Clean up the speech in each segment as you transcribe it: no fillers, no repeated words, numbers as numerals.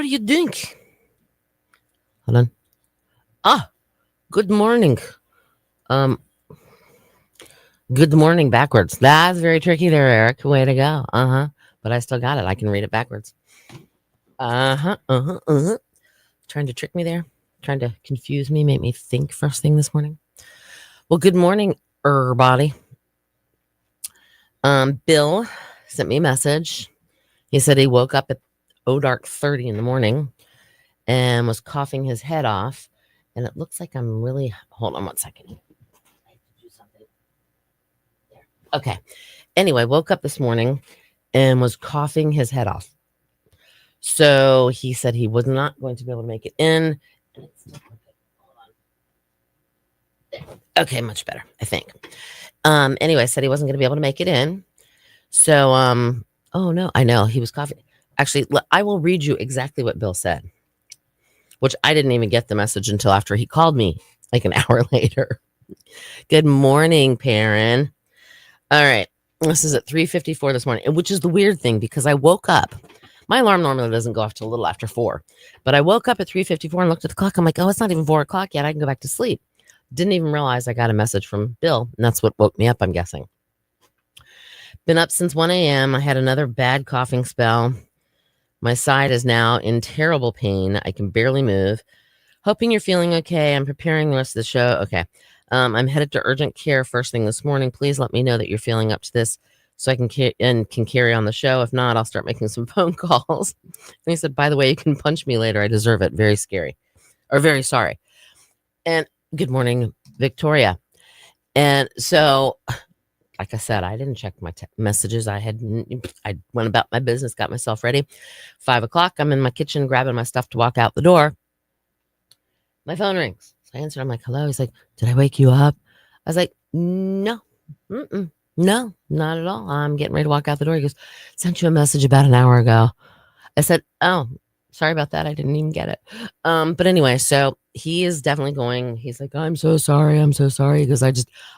are you doing? Hold on. Ah, good morning. Um, good morning backwards. That's very tricky there, Eric. Way to go. Uh-huh. But I still got it. I can read it backwards. Uh-huh. Uh-huh. Uh-huh. Trying to trick me there. Trying to confuse me, make me think first thing this morning. Well, good morning, everybody. Bill sent me a message. He said he woke up at dark 30 in the morning and was coughing his head off. And it looks like I'm really hold on one second. I have to do something. There. Okay. Anyway, woke up this morning and was coughing his head off. So he said he was not going to be able to make it in. And it's not okay. Hold on. There. Okay, much better, I think. Anyway, said he wasn't going to be able to make it in. So oh no, I know he was coughing. Actually, I will read you exactly what Bill said, which I didn't even get the message until after he called me like an hour later. Good morning, Perrin. All right. This is at 3:54 this morning, which is the weird thing because I woke up. My alarm normally doesn't go off till a little after 4, but I woke up at 3:54 and looked at the clock. I'm like, oh, it's not even 4 o'clock yet. I can go back to sleep. Didn't even realize I got a message from Bill, and that's what woke me up, I'm guessing. Been up since 1 a.m. I had another bad coughing spell. My side is now in terrible pain. I can barely move. Hoping you're feeling okay. I'm preparing the rest of the show. Okay. I'm headed to urgent care first thing this morning. Please let me know that you're feeling up to this so I can can carry on the show. If not, I'll start making some phone calls. And he said, by the way, you can punch me later. I deserve it. Very scary or very sorry. And good morning, Victoria. And so, like I said, I didn't check my messages. I went about my business, got myself ready. 5 o'clock, I'm in my kitchen grabbing my stuff to walk out the door. My phone rings. So I answered. I'm like, hello. He's like, did I wake you up? I was like, no. No, not at all. I'm getting ready to walk out the door. He goes, sent you a message about an hour ago. I said, oh, sorry about that. I didn't even get it. But anyway, so he is definitely going. He's like, I'm so sorry. I'm so sorry. Because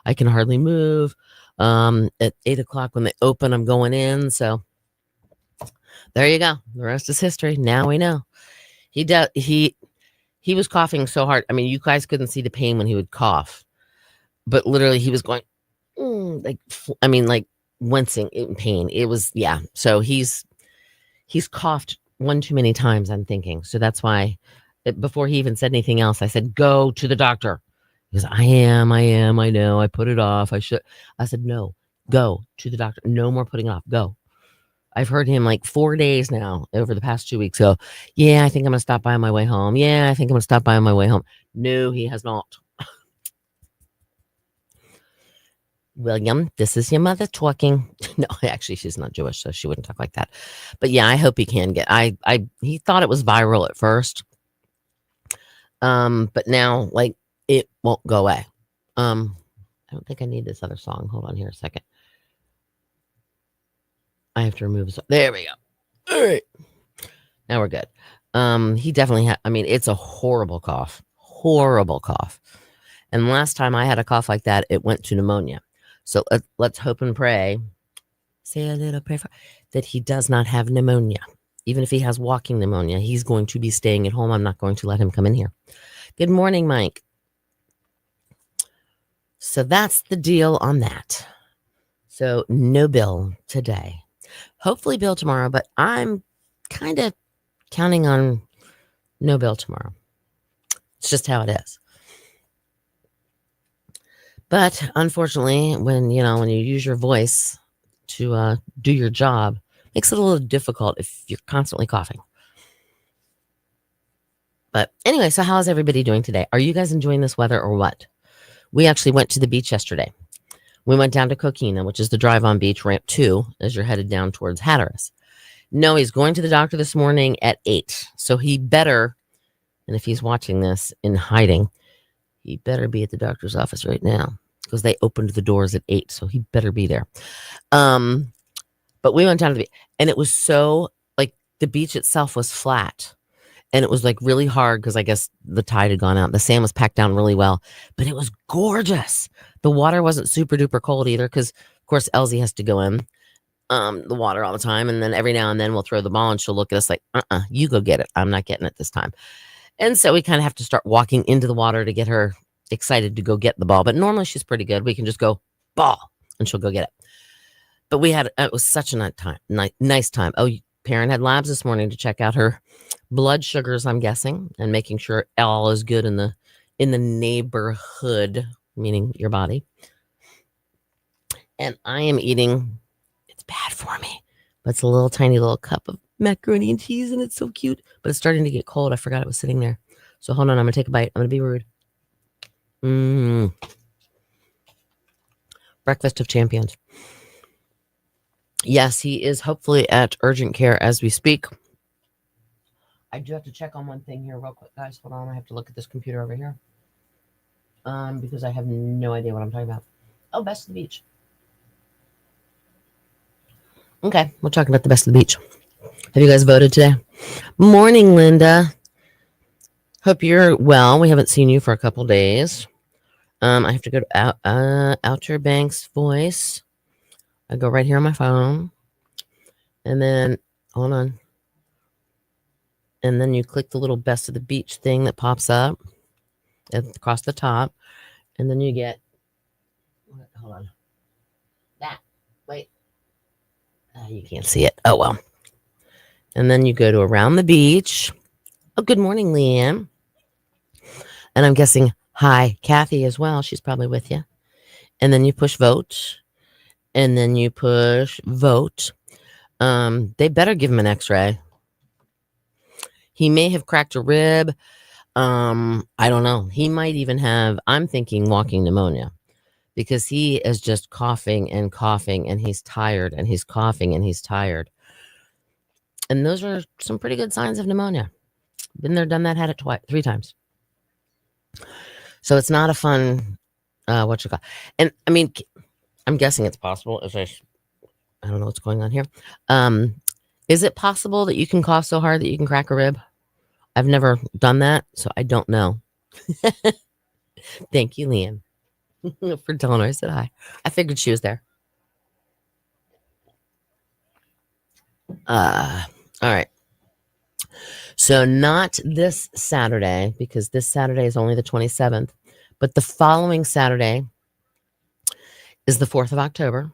I can hardly move. At 8 o'clock when they open, I'm going in. So there you go. The rest is history. Now we know. He was coughing so hard. I mean, you guys couldn't see the pain when he would cough, but literally he was going like wincing in pain. It was, yeah. So he's coughed one too many times, I'm thinking. So that's why before he even said anything else, I said, go to the doctor. He goes, I know. I put it off. I should. I said, no, go to the doctor. No more putting it off. Go. I've heard him like 4 days now over the past 2 weeks. So, yeah, I think I'm going to stop by on my way home. Yeah, I think I'm going to stop by on my way home. No, he has not. William, this is your mother talking. No, actually, she's not Jewish, so she wouldn't talk like that. But yeah, I hope he can get. He thought it was viral at first, but now like it won't go away. I don't think I need this other song. Hold on here a second. I have to remove this. There we go. All right, now we're good. He definitely had. I mean, it's a horrible cough. Horrible cough. And last time I had a cough like that, it went to pneumonia. So let's hope and pray, say a little prayer that he does not have pneumonia. Even if he has walking pneumonia, he's going to be staying at home. I'm not going to let him come in here. Good morning, Mike. So that's the deal on that. So no Bill today. Hopefully Bill tomorrow, but I'm kind of counting on no Bill tomorrow. It's just how it is. But unfortunately, when you use your voice to do your job, it makes it a little difficult if you're constantly coughing. But anyway, so how's everybody doing today? Are you guys enjoying this weather or what? We actually went to the beach yesterday. We went down to Coquina, which is the drive-on beach, ramp 2, as you're headed down towards Hatteras. No, he's going to the doctor this morning at 8. So he better, and if he's watching this in hiding, he better be at the doctor's office right now. Because they opened the doors at 8, so he better be there. But we went down to the beach, and it was so, like, the beach itself was flat, and it was, like, really hard because I guess the tide had gone out. The sand was packed down really well, but it was gorgeous. The water wasn't super duper cold either because, of course, Elsie has to go in. the water all the time. And then every now and then we'll throw the ball and she'll look at us like, you go get it. I'm not getting it this time. And so we kind of have to start walking into the water to get her excited to go get the ball. But normally she's pretty good. We can just go ball and she'll go get it. But it was such a nice time. Oh, parent had labs this morning to check out her blood sugars, I'm guessing, and making sure all is good in the neighborhood, meaning your body. And I am eating, it's bad for me, but it's a little tiny little cup of macaroni and cheese, and it's so cute. But it's starting to get cold. I forgot it was sitting there. So hold on, I'm gonna take a bite. I'm gonna be rude. Breakfast of champions. Yes, he is hopefully at urgent care as we speak. I do have to check on one thing here real quick, guys. Hold on, I have to look at this computer over here. Because I have no idea what I'm talking about. Oh, best of the beach. Okay, we'll talk about the best of the beach. Have you guys voted today? Morning, Linda. Hope you're well. We haven't seen you for a couple days. I have to go to Outer Banks voice. I go right here on my phone. And then, hold on. And then you click the little best of the beach thing that pops up across the top. And then you get, hold on. That, wait. You can't see it. Oh, well. And then you go to around the beach. Oh, good morning, Leanne. And I'm guessing, hi, Kathy as well. She's probably with you. And then you push vote. And then you push vote. They better give him an x-ray. He may have cracked a rib. I don't know. He might even have, I'm thinking, walking pneumonia. Because he is just coughing and coughing, and he's tired, and he's coughing, and he's tired. And those are some pretty good signs of pneumonia. Been there, done that, had it 3 times. So it's not a fun, what you call. And I mean, I'm guessing it's possible. I don't know what's going on here. Is it possible that you can cough so hard that you can crack a rib? I've never done that, so I don't know. Thank you, Liam, for telling her I said hi. I figured she was there. All right. So not this Saturday, because this Saturday is only the 27th, but the following Saturday is the 4th of October.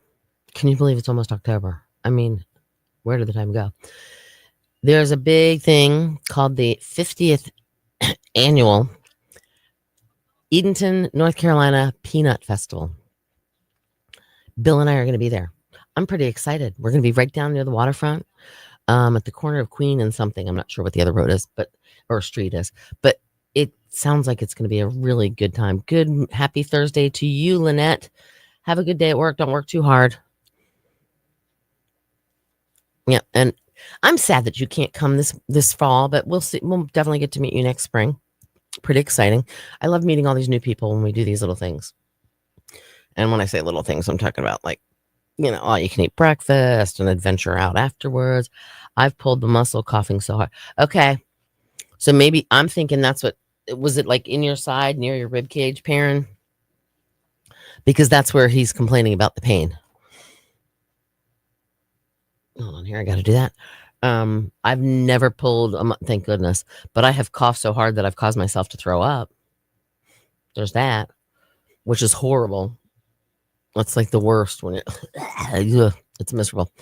Can you believe it's almost October? I mean, where did the time go? There's a big thing called the 50th annual Edenton, North Carolina Peanut Festival. Bill and I are going to be there. I'm pretty excited. We're going to be right down near the waterfront, at the corner of Queen and something. I'm not sure what the other road is, or street is, but it sounds like it's going to be a really good time. Good, happy Thursday to you, Lynette. Have a good day at work. Don't work too hard. Yeah, and I'm sad that you can't come this fall, but we'll see. We'll definitely get to meet you next spring. Pretty exciting. I love meeting all these new people when we do these little things. And when I say little things, I'm talking about like, all you can eat breakfast and adventure out afterwards. I've pulled the muscle coughing so hard. Okay. So maybe I'm thinking that's what, was it like in your side near your rib cage, Perrin? Because that's where he's complaining about the pain. Hold on here. I got to do that. I've never pulled, thank goodness, but I have coughed so hard that I've caused myself to throw up. There's that, which is horrible. It's like the worst when it's miserable.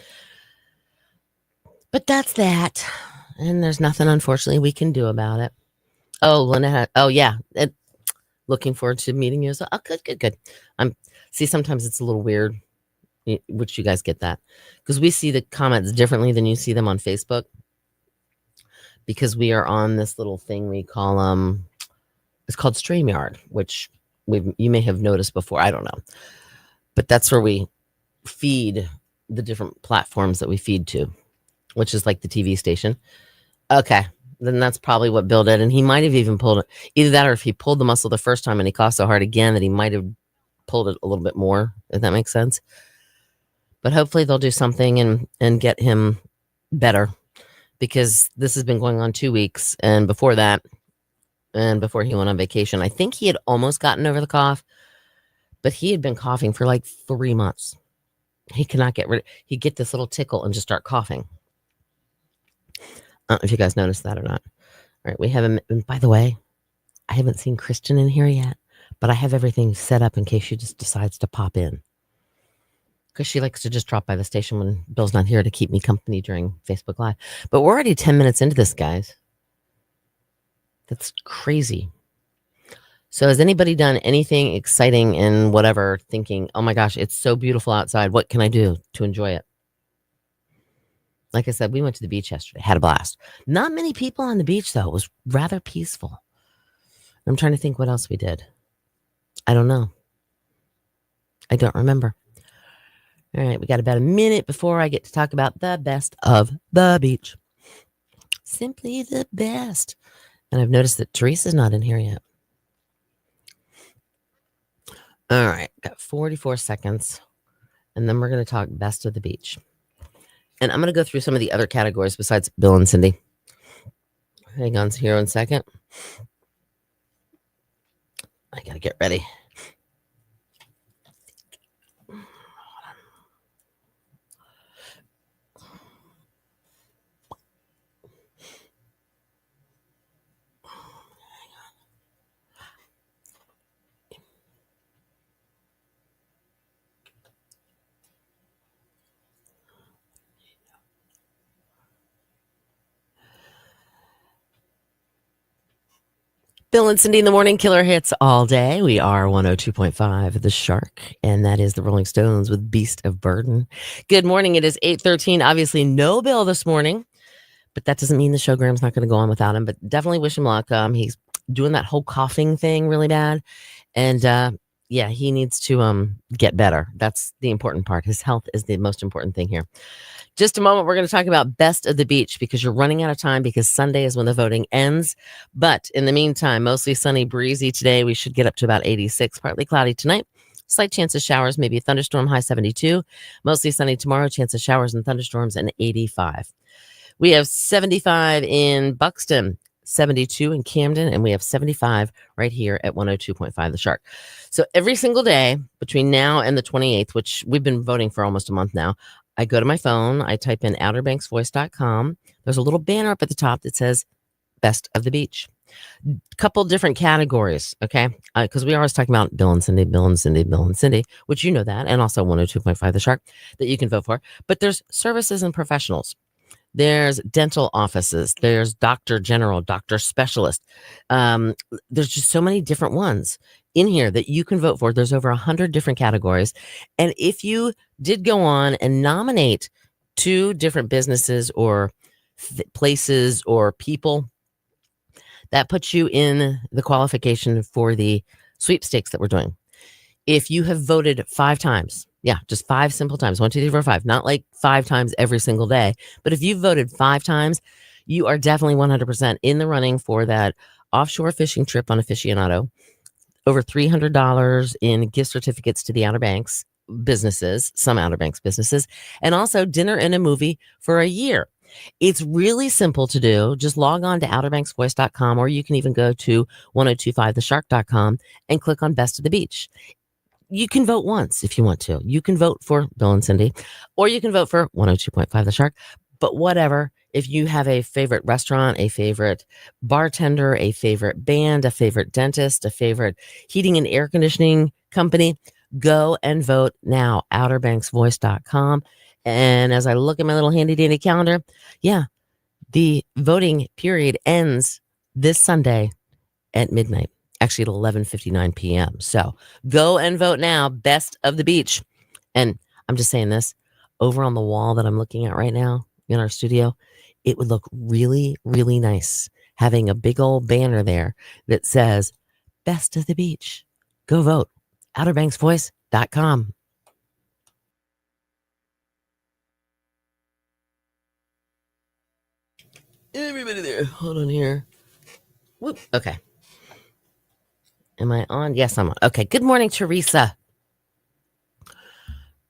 But that's that. And there's nothing, unfortunately, we can do about it. Oh, Lynette. Oh, yeah. Looking forward to meeting you as well. Oh, good. See, sometimes it's a little weird, which you guys get that. Because we see the comments differently than you see them on Facebook. Because we are on this little thing we call, it's called StreamYard, which you may have noticed before. I don't know. But that's where we feed the different platforms that we feed to, which is like the TV station. Okay. Then that's probably what Bill did. And he might have even pulled it. Either that or if he pulled the muscle the first time and he coughed so hard again that he might have pulled it a little bit more, if that makes sense. But hopefully they'll do something and get him better, because this has been going on 2 weeks. And before that, and before he went on vacation, I think he had almost gotten over the cough, but he had been coughing for like 3 months. He cannot get rid. He get this little tickle and just start coughing. I don't know if you guys noticed that or not. All right, we have him. And by the way, I haven't seen Kristen in here yet, but I have everything set up in case she just decides to pop in. Because she likes to just drop by the station when Bill's not here to keep me company during Facebook Live. But we're already 10 minutes into this, guys. That's crazy. So has anybody done anything exciting and whatever, thinking, oh my gosh, it's so beautiful outside. What can I do to enjoy it? Like I said, we went to the beach yesterday, had a blast. Not many people on the beach, though. It was rather peaceful. I'm trying to think what else we did. I don't know. I don't remember. All right, we got about a minute before I get to talk about the best of the beach. Simply the best. And I've noticed that Teresa's not in here yet. All right, got 44 seconds. And then we're going to talk best of the beach. And I'm going to go through some of the other categories besides Bill and Cindy. Hang on here 1 second. I got to get ready. Bill and Cindy in the morning, killer hits all day. We are 102.5 The Shark, and that is the Rolling Stones with Beast of Burden. Good morning. It is 8:13. Obviously, no Bill this morning, but that doesn't mean the showgram's not going to go on without him, but definitely wish him luck. He's doing that whole coughing thing really bad, and yeah, he needs to get better. That's the important part. His health is the most important thing here. Just a moment, we're going to talk about best of the beach because you're running out of time because Sunday is when the voting ends. But in the meantime, mostly sunny, breezy today. We should get up to about 86, partly cloudy tonight. Slight chance of showers, maybe a thunderstorm, high 72. Mostly sunny tomorrow, chance of showers and thunderstorms, and 85. We have 75 in Buxton, 72 in Camden, and we have 75 right here at 102.5 The Shark. So every single day between now and the 28th, which we've been voting for almost a month now, I go to my phone, I type in outerbanksvoice.com. There's a little banner up at the top that says Best of the Beach. Couple different categories, okay? Because we are always talking about Bill and Cindy, Bill and Cindy, Bill and Cindy, which you know that, and also 102.5 The Shark that you can vote for. But there's services and professionals. There's dental offices. There's doctor general, doctor specialist. There's just so many different ones in here that you can vote for. There's over 100 different categories. And if you did go on and nominate 2 different businesses or places or people, that puts you in the qualification for the sweepstakes that we're doing. If you have voted 5 times, yeah, just 5 simple times, 1, 2, 3, 4, 5, not like 5 times every single day, but if you've voted 5 times, you are definitely 100% in the running for that offshore fishing trip on Aficionado, over $300 in gift certificates to the Outer Banks businesses, some Outer Banks businesses, and also dinner and a movie for a year. It's really simple to do. Just log on to outerbanksvoice.com, or you can even go to 1025theshark.com and click on Best of the Beach. You can vote once if you want to. You can vote for Bill and Cindy, or you can vote for 102.5 The Shark. But whatever, if you have a favorite restaurant, a favorite bartender, a favorite band, a favorite dentist, a favorite heating and air conditioning company, go and vote now. outerbanksvoice.com. And as I look at my little handy dandy calendar, yeah, the voting period ends this Sunday at midnight. Actually at 11:59 p.m. So go and vote now. Best of the Beach. And I'm just saying this, over on the wall that I'm looking at right now in our studio, it would look really, really nice having a big old banner there that says Best of the Beach. Go vote. outerbanksvoice.com. Everybody there. Hold on here. Whoop. Okay. Am I on? Yes, I'm on. Okay. Good morning, Teresa.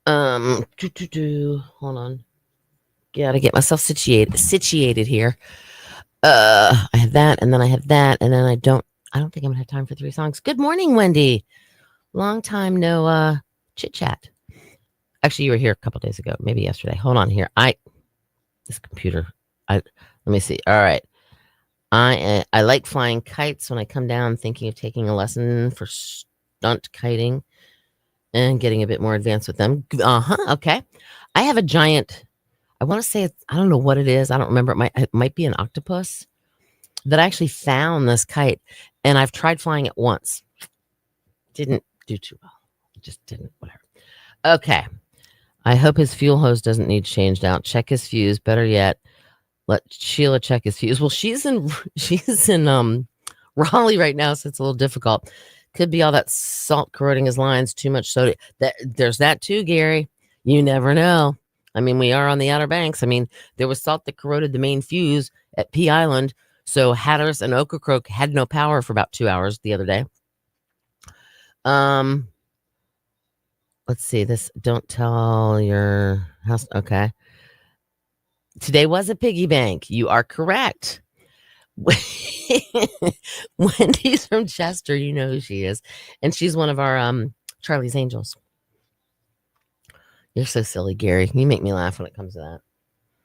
Hold on. Gotta get myself situated here. I have that, and then I have that, and then I don't think I'm gonna have time for 3 songs. Good morning, Wendy. Long time no chit chat. Actually, you were here a couple days ago, maybe yesterday. Hold on here. This computer. Let me see. All right. I like flying kites. When I come down, thinking of taking a lesson for stunt kiting and getting a bit more advanced with them. Okay. I have a giant. I want to say I don't know what it is. I don't remember. It might be an octopus that I actually found this kite, and I've tried flying it once. Didn't do too well. Just didn't. Whatever. Okay. I hope his fuel hose doesn't need changed out. Check his fuse. Better yet, let Sheila check his fuse. Well, she's in Raleigh right now, so it's a little difficult. Could be all that salt corroding his lines, too much soda. There's that too, Gary. You never know. I mean, we are on the Outer Banks. I mean, there was salt that corroded the main fuse at Pea Island. So Hatteras and Ocracoke had no power for about 2 hours the other day. Let's see this. Don't tell your house. Okay. Today was a piggy bank. You are correct. Wendy's from Chester. You know who she is. And she's one of our Charlie's Angels. You're so silly, Gary. You make me laugh when it comes to that.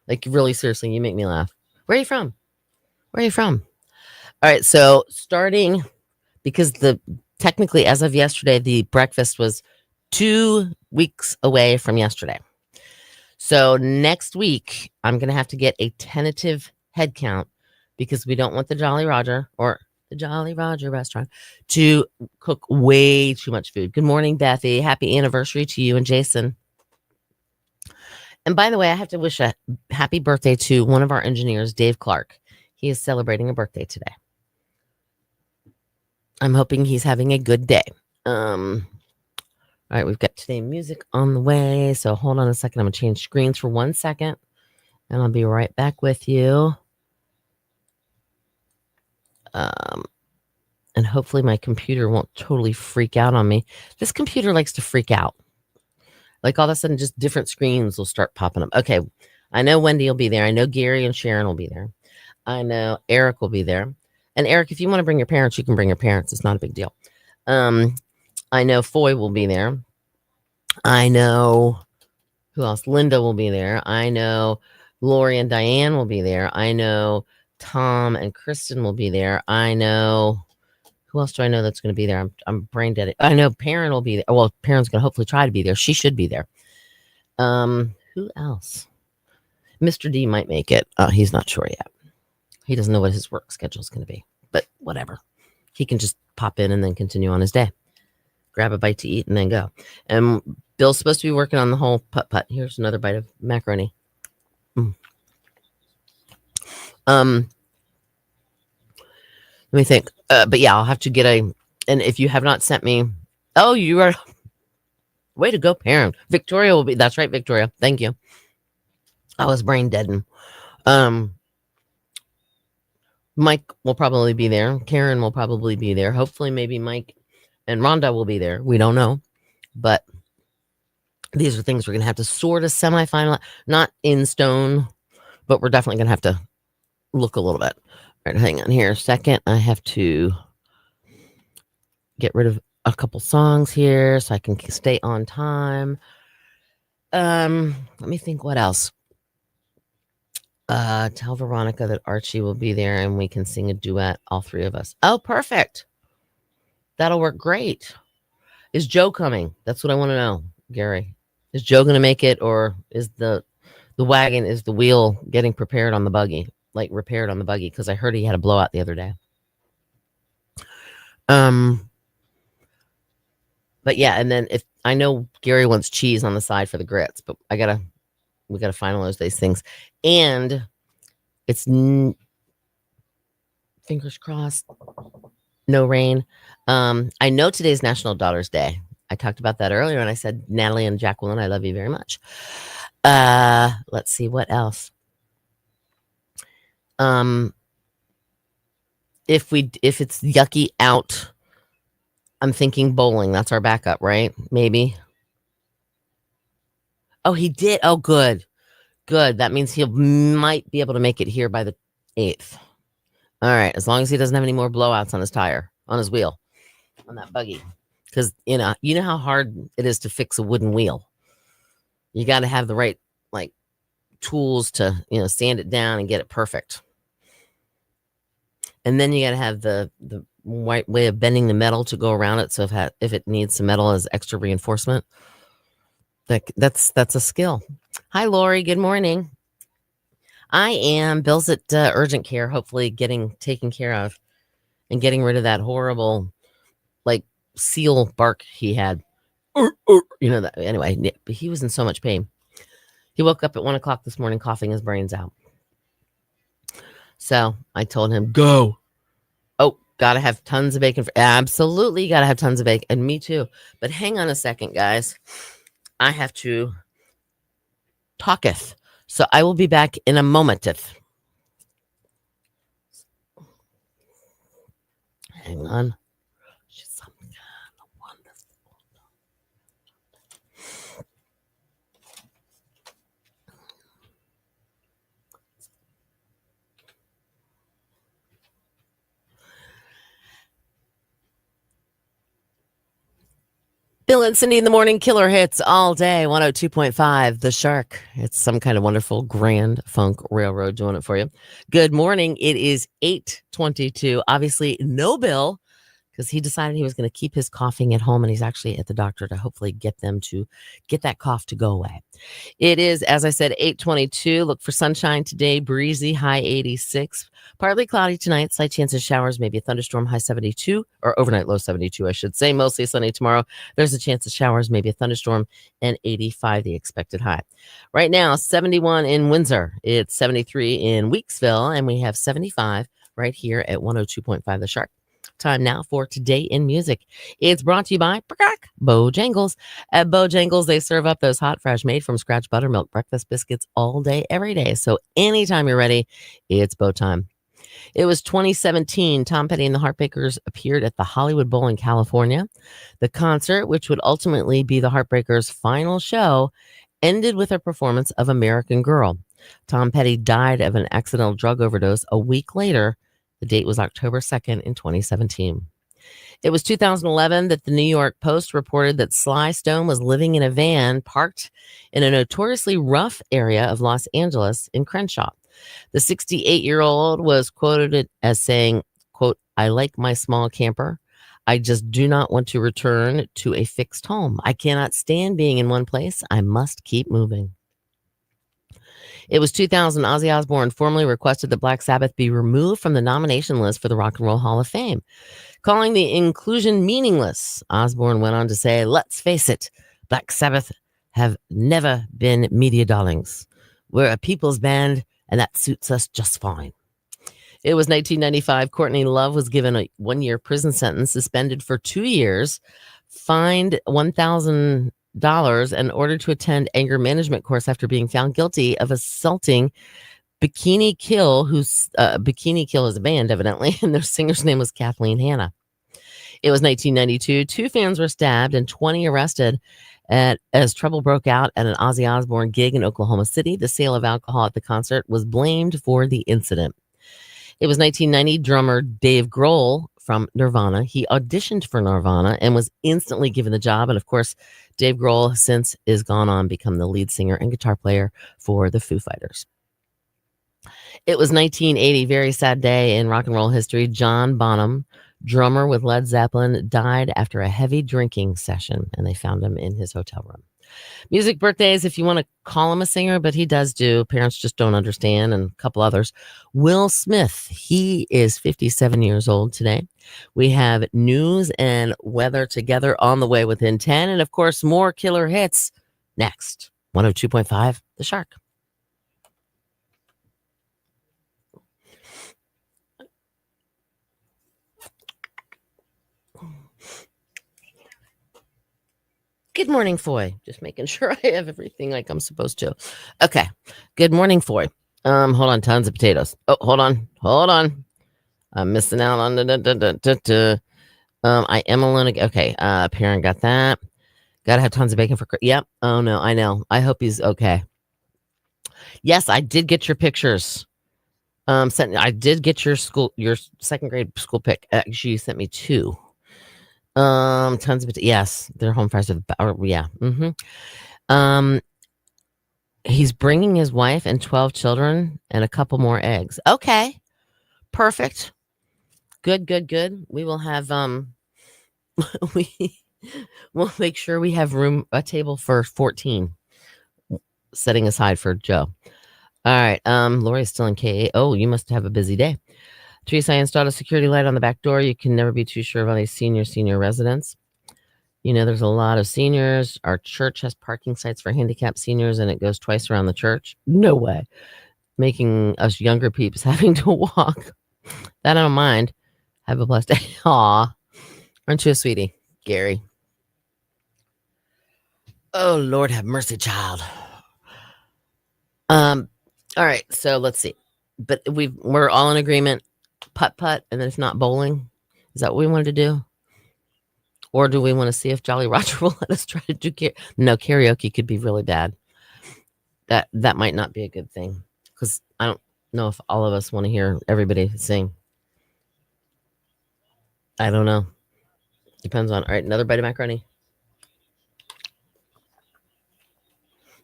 Like, really, seriously, you make me laugh. Where are you from? Where are you from? All right. So starting, because technically, as of yesterday, the breakfast was 2 weeks away from yesterday. So next week, I'm going to have to get a tentative head count because we don't want the Jolly Roger or the Jolly Roger restaurant to cook way too much food. Good morning, Bethy. Happy anniversary to you and Jason. And by the way, I have to wish a happy birthday to one of our engineers, Dave Clark. He is celebrating a birthday today. I'm hoping he's having a good day. All right, we've got today music on the way. So hold on a second. I'm going to change screens for 1 second, and I'll be right back with you. And hopefully my computer won't totally freak out on me. This computer likes to freak out. Like all of a sudden, just different screens will start popping up. Okay, I know Wendy will be there. I know Gary and Sharon will be there. I know Eric will be there. And Eric, if you want to bring your parents, you can bring your parents. It's not a big deal. I know Foy will be there. I know who else? Linda will be there. I know Lori and Diane will be there. I know Tom and Kristen will be there. I know who else do I know that's going to be there? I'm brain dead. I know Perrin will be there. Well, Perrin's going to hopefully try to be there. She should be there. Who else? Mr. D might make it. He's not sure yet. He doesn't know what his work schedule is going to be, but whatever. He can just pop in and then continue on his day. Grab a bite to eat and then go. And Bill's supposed to be working on the whole putt-putt. Here's another bite of macaroni. Let me think. But yeah, I'll have to get and if you have not sent me, you are, way to go, parent. Victoria will be, that's right, Victoria. Thank you. I was brain deadened. Mike will probably be there. Karen will probably be there. Hopefully, maybe Mike and Rhonda will be there. We don't know. But these are things we're going to have to sort of semifinal, not in stone, but we're definitely going to have to look a little bit. All right, hang on here a second. I have to get rid of a couple songs here so I can stay on time. Let me think what else. Tell Veronica that Archie will be there and we can sing a duet, all three of us. Oh, perfect. That'll work great. Is Joe coming? That's what I want to know, Gary. Is Joe going to make it, or is the wagon, is the wheel getting prepared on the buggy? Like repaired on the buggy, because I heard he had a blowout the other day. But yeah, and then if I know Gary wants cheese on the side for the grits, but we gotta finalize these things. And it's fingers crossed, no rain. I know today's National Daughters Day. I talked about that earlier, and I said, Natalie and Jacqueline, I love you very much. Let's see what else. If it's yucky out, I'm thinking bowling. That's our backup, right? Maybe. Oh, he did. Oh, good. That means he might be able to make it here by the 8th. All right, as long as he doesn't have any more blowouts on his tire, on his wheel, on that buggy, because you know how hard it is to fix a wooden wheel. You got to have the right like tools to, sand it down and get it perfect. And then you got to have the right way of bending the metal to go around it. So if it needs some metal as extra reinforcement, that's a skill. Hi, Lori. Good morning. I am. Bill's at urgent care, hopefully getting taken care of and getting rid of that horrible like seal bark he had. That anyway. He was in so much pain. He woke up at 1 o'clock this morning coughing his brains out. So I told him, go. Oh, gotta have tons of bacon. Absolutely gotta have tons of bacon. And me too. But hang on a second, guys. I have to talketh. So I will be back in a momenteth. Hang on. She's something wonderful. Bill and Cindy in the morning, killer hits all day. 102.5, The Shark. It's some kind of wonderful Grand Funk Railroad doing it for you. Good morning. It is 8:22. Obviously, no Bill, because he decided he was going to keep his coughing at home, and he's actually at the doctor to hopefully get that cough to go away. It is, as I said, 8:22. Look for sunshine today, breezy, high 86. Partly cloudy tonight, slight chance of showers, maybe a thunderstorm, high 72, or overnight low 72, I should say. Mostly sunny tomorrow. There's a chance of showers, maybe a thunderstorm, and 85, the expected high. Right now, 71 in Windsor. It's 73 in Weeksville, and we have 75 right here at 102.5 The Shark. Time now for Today in Music. It's brought to you by Bojangles. At Bojangles, they serve up those hot, fresh, made from scratch buttermilk breakfast biscuits all day, every day. So anytime you're ready, it's Bo time. It was 2017. Tom Petty and the Heartbreakers appeared at the Hollywood Bowl in California. The concert, which would ultimately be the Heartbreakers' final show, ended with a performance of American Girl. Tom Petty died of an accidental drug overdose a week later. The date was October 2nd in 2017. It was 2011 that the New York Post reported that Sly Stone was living in a van parked in a notoriously rough area of Los Angeles in Crenshaw. The 68-year-old was quoted as saying, quote, "I like my small camper. I just do not want to return to a fixed home. I cannot stand being in one place. I must keep moving." It was 2000. Ozzy Osbourne formally requested that Black Sabbath be removed from the nomination list for the Rock and Roll Hall of Fame. Calling the inclusion meaningless, Osbourne went on to say, "Let's face it, Black Sabbath have never been media darlings. We're a people's band, and that suits us just fine." It was 1995. Courtney Love was given a 1-year prison sentence, suspended for 2 years, fined $1,000, and ordered to attend anger management course after being found guilty of assaulting Bikini Kill, who's Bikini Kill is a band, evidently, and their singer's name was Kathleen Hanna. It was 1992. 2 fans were stabbed and 20 arrested as trouble broke out at an Ozzy Osbourne gig in Oklahoma City. The sale of alcohol at the concert was blamed for the incident. It was 1990. Drummer Dave Grohl from Nirvana. He auditioned for Nirvana and was instantly given the job. And of course, Dave Grohl since is gone on become the lead singer and guitar player for the Foo Fighters. It was 1980, very sad day in rock and roll history. John Bonham, drummer with Led Zeppelin, died after a heavy drinking session, and they found him in his hotel room. Music birthdays, if you want to call him a singer, but he does do Parents Just Don't Understand, and a couple others. Will Smith, he is 57 years old today. We have news and weather together on the way within 10, and of course, more killer hits next. 102.5, The Shark. Good morning, Foy. Just making sure I have everything like I'm supposed to. Okay. Good morning, Foy. Hold on. Tons of potatoes. Oh, hold on. I'm missing out on I am alone again. Okay. Parent got that. Gotta have tons of bacon for. Yep. Oh no, I know. I hope he's okay. Yes, I did get your pictures. I did get your second grade school pic. Actually, you sent me 2. Tons of yes, they're home fries with yeah. He's bringing his wife and 12 children and a couple more eggs. Okay, perfect. Good, good, good. We will have we we'll make sure we have a table for 14, setting aside for Joe. All right. Lori's still in KA. Oh, you must have a busy day. Teresa, I installed a security light on the back door. You can never be too sure about a senior residence. You know, there's a lot of seniors. Our church has parking sites for handicapped seniors, and it goes twice around the church. No way. Making us younger peeps having to walk. That I don't mind. Have a blessed day. Aw. Aren't you a sweetie, Gary? Oh, Lord have mercy, child. All right, so let's see. But we're all in agreement. Putt, and then if not bowling. Is that what we wanted to do? Or do we want to see if Jolly Roger will let us try to do no, karaoke could be really bad. That might not be a good thing. Because I don't know if all of us want to hear everybody sing. I don't know. Depends on. All right, another bite of macaroni.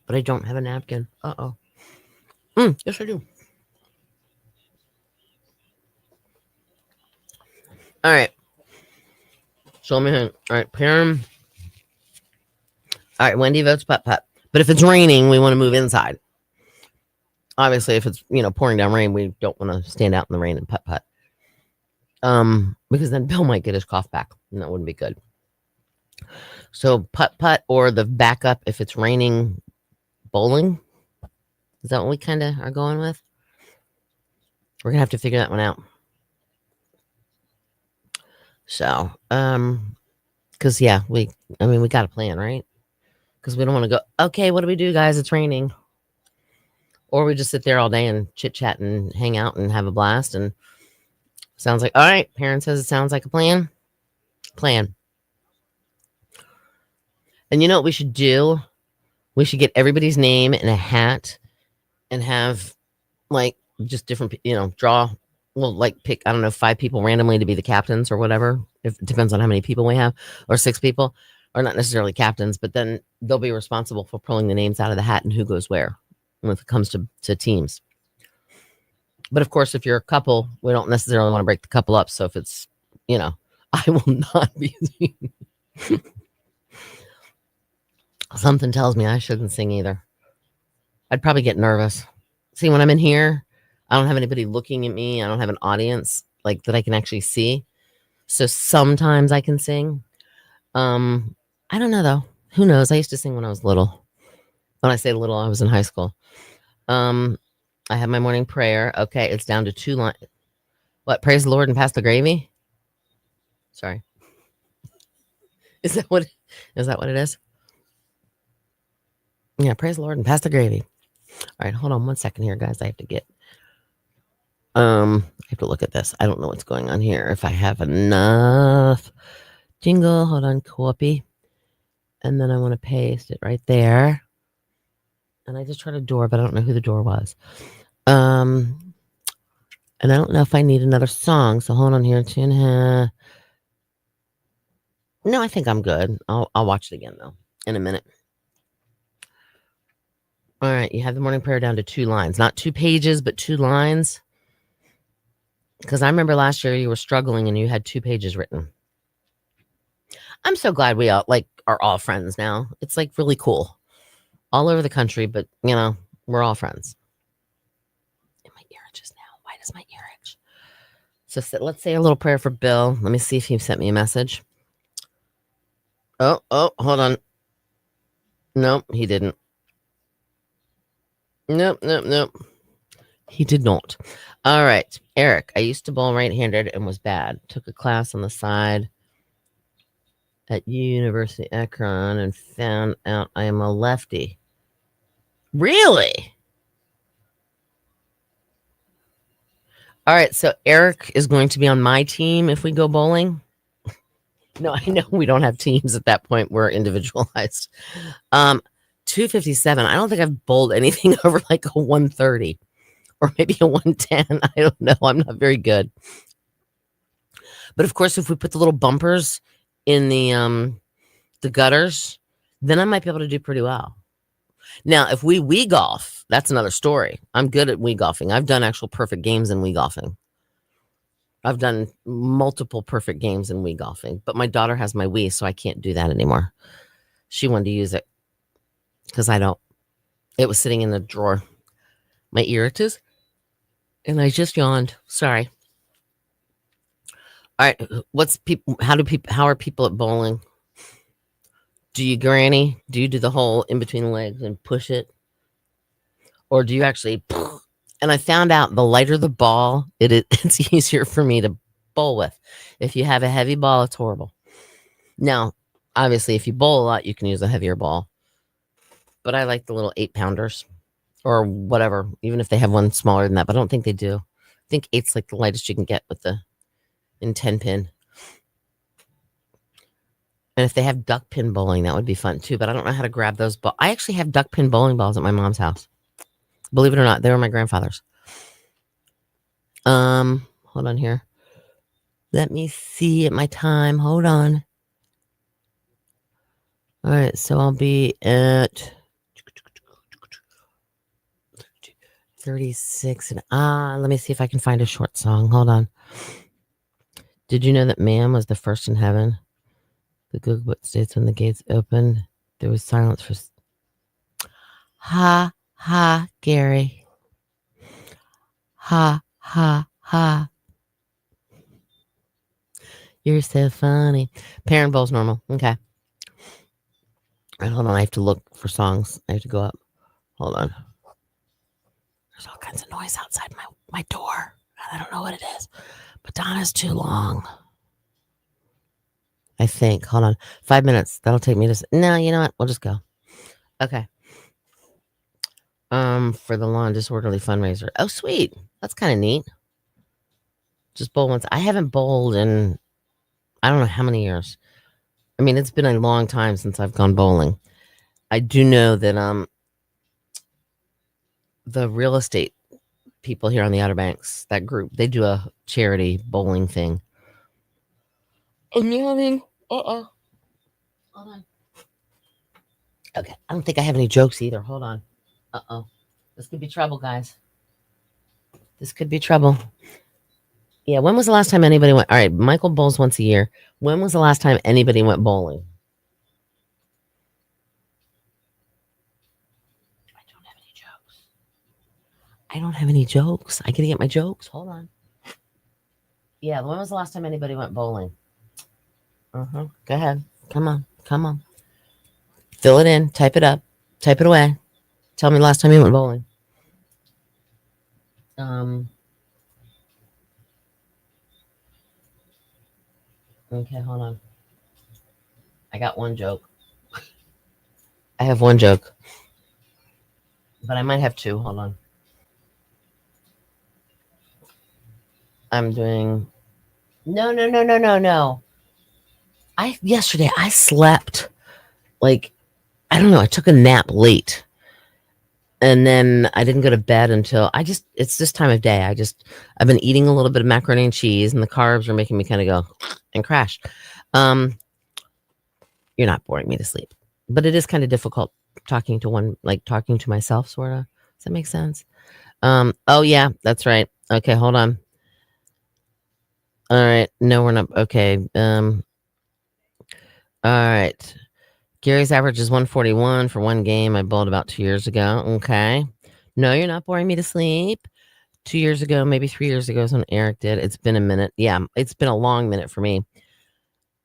But I don't have a napkin. Uh-oh. Yes, I do. All right. Show me him. All right, Pam. All right, Wendy votes putt. But if it's raining, we want to move inside. Obviously, if it's pouring down rain, we don't want to stand out in the rain and putt. Because then Bill might get his cough back, and that wouldn't be good. So putt or the backup if it's raining, bowling. Is that what we kind of are going with? We're gonna have to figure that one out. So, because we got a plan, right? Because we don't want to go. Okay, what do we do, guys? It's raining, or we just sit there all day and chit chat and hang out and have a blast. And sounds like all right. Parent says it sounds like a plan. And you know what we should do? We should get everybody's name in a hat and have like just different, draw. We'll like pick, I don't know, 5 people randomly to be the captains or whatever. If it depends on how many people we have, or 6 people, or not necessarily captains, but then they'll be responsible for pulling the names out of the hat and who goes where when it comes to teams. But of course, if you're a couple, we don't necessarily want to break the couple up. So if it's, I will not be. Something tells me I shouldn't sing either. I'd probably get nervous. See, when I'm in here, I don't have anybody looking at me. I don't have an audience like that I can actually see. So sometimes I can sing. I don't know though. Who knows? I used to sing when I was little. When I say little, I was in high school. I have my morning prayer. Okay, it's down to 2 lines. What? Praise the Lord and pass the gravy? Sorry. Is that what it is? Yeah, praise the Lord and pass the gravy. All right, hold on 1 second here, guys. I have to look at this. I don't know what's going on here. If I have enough jingle, hold on, copy. And then I want to paste it right there. And I just tried a door, but I don't know who the door was. And I don't know if I need another song. So hold on here. No, I think I'm good. I'll watch it again though in a minute. All right, you have the morning prayer down to 2 lines, not 2 pages, but 2 lines. Because I remember last year you were struggling and you had 2 pages written. I'm so glad we all are all friends now. It's like really cool, all over the country. But we're all friends. And my ear itches now. Why does my ear itch? So let's say a little prayer for Bill. Let me see if he sent me a message. Oh, hold on. Nope, he didn't. Nope. He did not. All right. Eric, I used to bowl right-handed and was bad. Took a class on the side at University Akron and found out I am a lefty. Really? All right. So Eric is going to be on my team if we go bowling. No, I know we don't have teams at that point. We're individualized. 257. I don't think I've bowled anything over like a 130 or maybe a 110. I don't know. I'm not very good. But of course, if we put the little bumpers in the gutters, then I might be able to do pretty well. Now, if we Wii golf, that's another story. I'm good at Wii golfing. I've done actual perfect games in Wii golfing. I've done multiple perfect games in Wii golfing, but my daughter has my Wii, so I can't do that anymore. She wanted to use it because I don't. It was sitting in the drawer. My ear it is, and I just yawned. Sorry. All right, what's people? How do people? How are people at bowling? Do you granny? Do you do the whole in between the legs and push it, or do you actually? And I found out the lighter the ball, it's easier for me to bowl with. If you have a heavy ball, it's horrible. Now, obviously, if you bowl a lot, you can use a heavier ball. But I like the little 8 pounders or whatever, even if they have one smaller than that. But I don't think they do. I think eight's like the lightest you can get with the in 10 pin. And if they have duck pin bowling, that would be fun too. But I don't know how to grab those balls. I actually have duck pin bowling balls at my mom's house. Believe it or not, they were my grandfather's. Hold on here. Let me see at my time. Hold on. All right, so I'll be at 36 and let me see if I can find a short song. Hold on. Did you know that man was the first in heaven? The Google book states when the gates opened, there was silence for ha ha Gary. Ha ha ha. You're so funny. Parent bowl's normal. Okay. All right, hold on. I have to look for songs. I have to go up. Hold on. There's all kinds of noise outside my door. I don't know what it is. But Donna's too long. I think. Hold on. 5 minutes. That'll take me to. No, you know what? We'll just go. Okay. For the Lawn Disorderly fundraiser. Oh, sweet. That's kind of neat. Just bowl once. I haven't bowled in I don't know how many years. I mean, it's been a long time since I've gone bowling. I do know that the real estate people here on the Outer Banks, that group, they do a charity bowling thing. I'm yawning. Hold on. Okay. I don't think I have any jokes either. Hold on. This could be trouble, guys. This could be trouble. Yeah. When was the last time anybody went? All right. Michael bowls once a year. When was the last time anybody went bowling? I don't have any jokes. I don't have any jokes. I gotta get my jokes. Hold on. Yeah. When was the last time anybody went bowling? Go ahead. Come on. Come on. Fill it in. Type it up. Type it away. Tell me the last time you went bowling. Okay, hold on. I got one joke. I have one joke. But I might have two. Hold on. I'm doing no. Yesterday I slept like I don't know, I took a nap late. And then I didn't go to bed until it's this time of day. I've been eating a little bit of macaroni and cheese and the carbs are making me kind of go and crash. You're not boring me to sleep. But it is kind of difficult talking to myself, sort of. Does that make sense? Oh yeah, that's right. Okay, hold on. All right. No, we're not okay. All right. Gary's average is 141 for one game. I bowled about 2 years ago. Okay. No, you're not boring me to sleep. 2 years ago, maybe 3 years ago is when Eric did. It's been a minute. Yeah, it's been a long minute for me.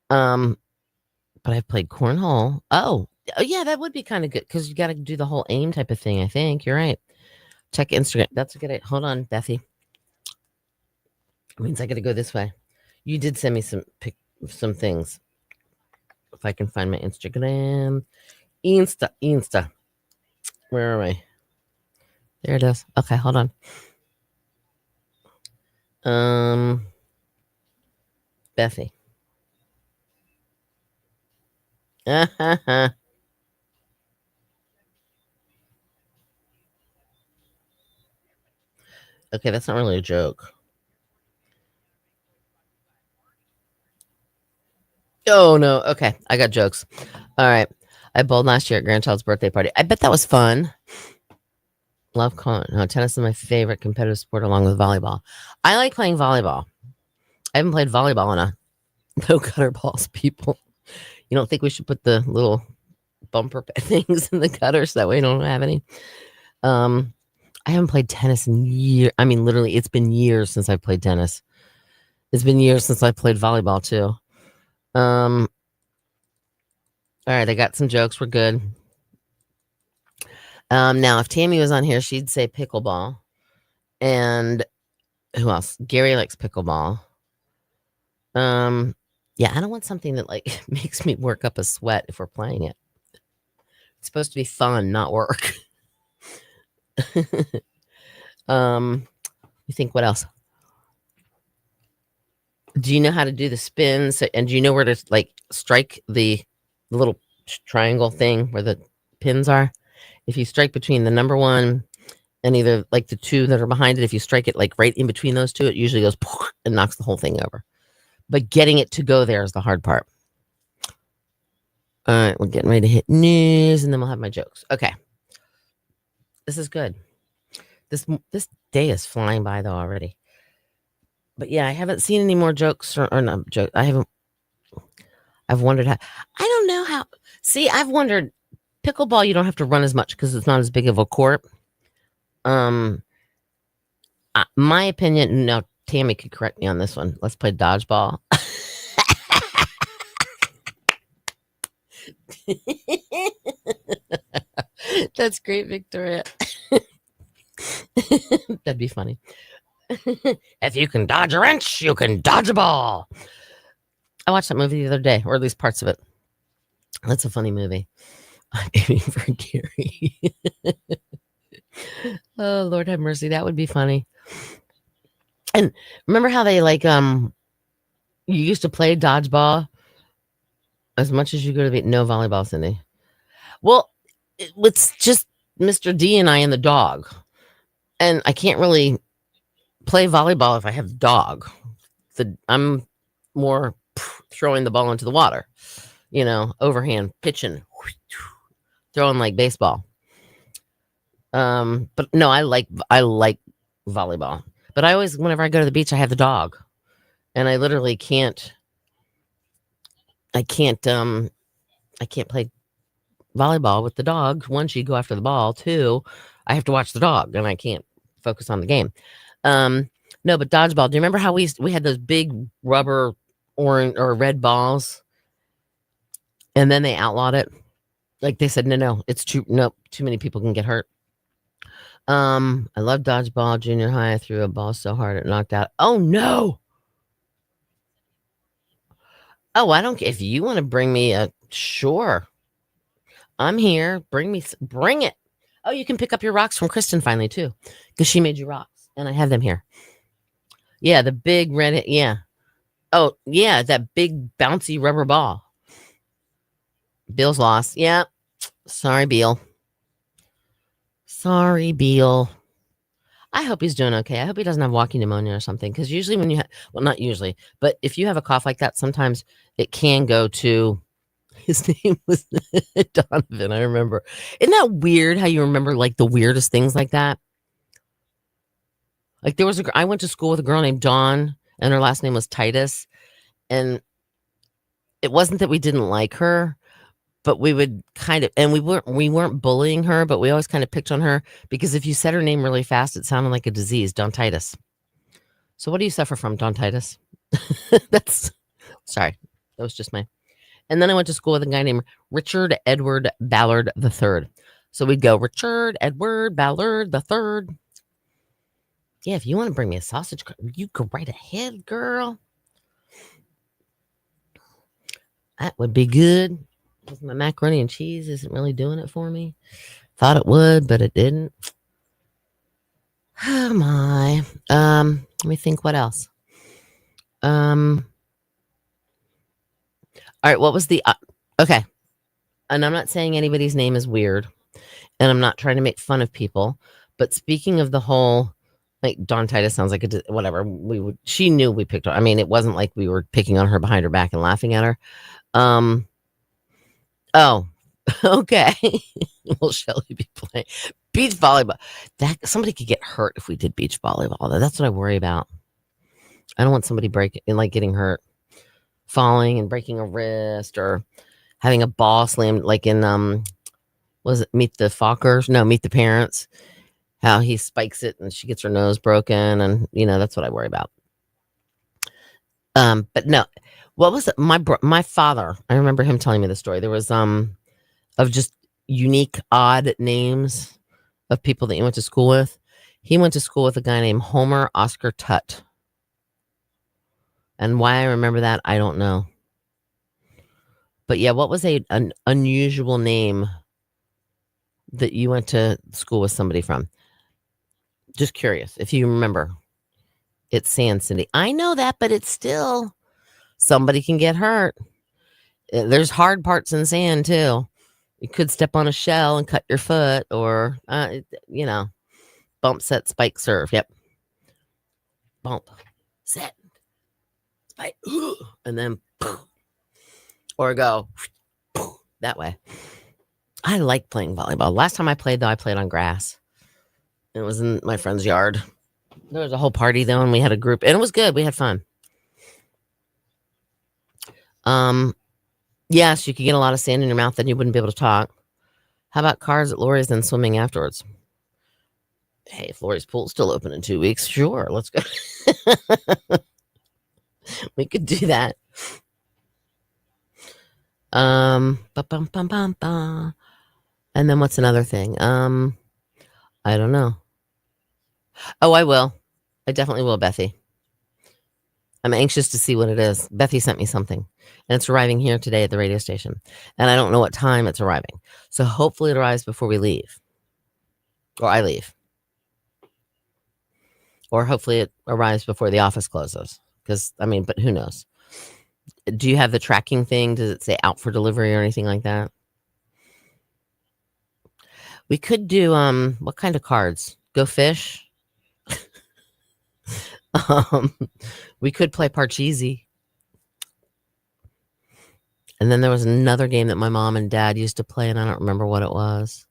But I've played cornhole. Oh yeah, that would be kind of good because you got to do the whole aim type of thing. I think you're right. Check Instagram. That's a good idea. Hold on, Bethy. It means I got to go this way. You did send me some things. If I can find my Instagram. Insta. Where am I? There it is. Okay, hold on. Bethy. Okay, that's not really a joke. Oh no. Okay, I got jokes. All right. I bowled last year at grandchild's birthday party. I bet that was fun. Love tennis is my favorite competitive sport along with volleyball. I like playing volleyball. I haven't played volleyball in a no gutter balls, people. You don't think we should put the little bumper things in the gutter so that way we don't have any? I haven't played tennis in years. I mean, literally, it's been years since I've played tennis. It's been years since I played volleyball too. All right, I got some jokes. We're good. Now, if Tammy was on here, she'd say pickleball. And who else? Gary likes pickleball. Yeah, I don't want something that like makes me work up a sweat if we're playing it. It's supposed to be fun, not work. You think what else? Do you know how to do the spins? And do you know where to like strike the little triangle thing where the pins are? If you strike between the number one and either like the two that are behind it, if you strike it like right in between those two, it usually goes and knocks the whole thing over. But getting it to go there is the hard part. All right, we're getting ready to hit news, and then we'll have my jokes. Okay, this is good. This day is flying by though already. But yeah, I haven't seen any more jokes or not jokes. I've wondered how. I don't know how. See, I've wondered. Pickleball, you don't have to run as much because it's not as big of a court. My opinion. Now, Tammy could correct me on this one. Let's play dodgeball. That's great, Victoria. That'd be funny. If you can dodge a wrench, you can dodge a ball. I watched that movie the other day, or at least parts of it. That's a funny movie. I'm aiming for Gary. Oh, Lord have mercy. That would be funny. And remember how they like you used to play dodgeball as much as you go to no volleyball, Cindy. Well, it's just Mr. D and I and the dog. And I can't really play volleyball if I have the dog. I'm more throwing the ball into the water, overhand pitching, throwing like baseball. But no, I like volleyball. But I always, whenever I go to the beach, I have the dog, and I literally can't. I can't play volleyball with the dog. One, she'd go after the ball. Two, I have to watch the dog, and I can't focus on the game. No, but dodgeball. Do you remember how we had those big rubber orange or red balls, and then they outlawed it? Like they said, no, it's too many people can get hurt. I love dodgeball. Junior high, I threw a ball so hard it knocked out. Oh no! Oh, I don't care if you want to bring me sure. I'm here. Bring it. Oh, you can pick up your rocks from Kristen finally too, because she made you rocks, and I have them here. Yeah, the big red. Yeah. Oh, yeah, that big bouncy rubber ball. Bill's lost. Yeah. Sorry, Beal. Sorry, Beal. I hope he's doing okay. I hope he doesn't have walking pneumonia or something. Because usually when you well, not usually, but if you have a cough like that, sometimes it can go to, his name was Donovan, I remember. Isn't that weird how you remember like the weirdest things like that? Like I went to school with a girl named Dawn, and her last name was Titus. And it wasn't that we didn't like her, but we would kind of, and we weren't bullying her, but we always kind of picked on her because if you said her name really fast, it sounded like a disease, Dontitis. So what do you suffer from, Dontitis? Sorry, that was just and then I went to school with a guy named Richard Edward Ballard III. So we'd go Richard Edward Ballard III. Yeah, if you want to bring me a sausage, you go right ahead, girl. That would be good. Because my macaroni and cheese isn't really doing it for me. Thought it would, but it didn't. Oh my. Let me think what else. All right, what was the okay. And I'm not saying anybody's name is weird, and I'm not trying to make fun of people, but speaking of the whole like Dawn Titus sounds like whatever. She knew we picked her. I mean, it wasn't like we were picking on her behind her back and laughing at her. Oh, Okay. Will Shelly be playing beach volleyball? That somebody could get hurt if we did beach volleyball. That's what I worry about. I don't want somebody getting hurt, falling and breaking a wrist, or having a ball slammed, like in was it Meet the Fockers? No, Meet the Parents. How he spikes it and she gets her nose broken, and that's what I worry about. But no, what was it? My father? I remember him telling me the story. There was of just unique, odd names of people that he went to school with. He went to school with a guy named Homer Oscar Tutt. And why I remember that, I don't know. But yeah, what was an unusual name that you went to school with somebody from? Just curious if you remember. It's Sand City. I know that, but it's still somebody can get hurt. There's hard parts in sand too. You could step on a shell and cut your foot, or bump, set, spike, serve. Yep. Bump, set, spike, and then or go that way. I like playing volleyball. Last time I played, though, I played on grass. It was in my friend's yard. There was a whole party, though, and we had a group, and it was good. We had fun. Yes, you could get a lot of sand in your mouth, then you wouldn't be able to talk. How about cars at Lori's and swimming afterwards? Hey, if Lori's pool's still open in 2 weeks, sure, let's go. We could do that. Ba-bum, bum, bum, bum. And then what's another thing? I don't know. Oh, I will. I definitely will, Bethy. I'm anxious to see what it is. Bethy sent me something, and it's arriving here today at the radio station. And I don't know what time it's arriving. So hopefully it arrives before we leave. Or I leave. Or hopefully it arrives before the office closes. But who knows? Do you have the tracking thing? Does it say out for delivery or anything like that? We could do, what kind of cards? Go fish? We could play Parcheesi. And then there was another game that my mom and dad used to play, and I don't remember what it was.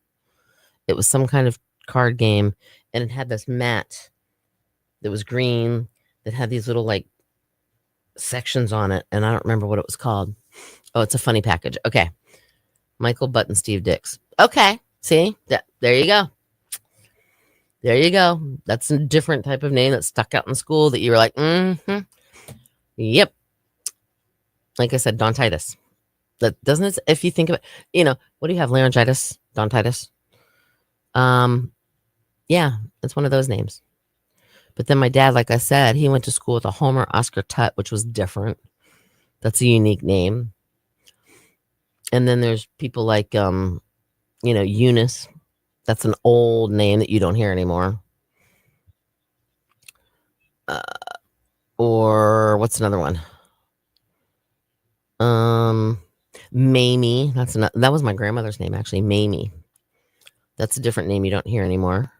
It was some kind of card game, and it had this mat that was green that had these little, like, sections on it, and I don't remember what it was called. Oh, it's a funny package. Okay. Michael Butt and Steve Dix. Okay. See? There you go. There you go. That's a different type of name that stuck out in school that you were like, yep. Like I said, Dontitis. That doesn't it, if you think of it, what do you have? Laryngitis? Dontitis? Yeah, it's one of those names. But then my dad, like I said, he went to school with a Homer Oscar Tutt, which was different. That's a unique name. And then there's people like, Eunice. That's an old name that you don't hear anymore. Or what's another one? Mamie. That was my grandmother's name, actually. Mamie. That's a different name you don't hear anymore.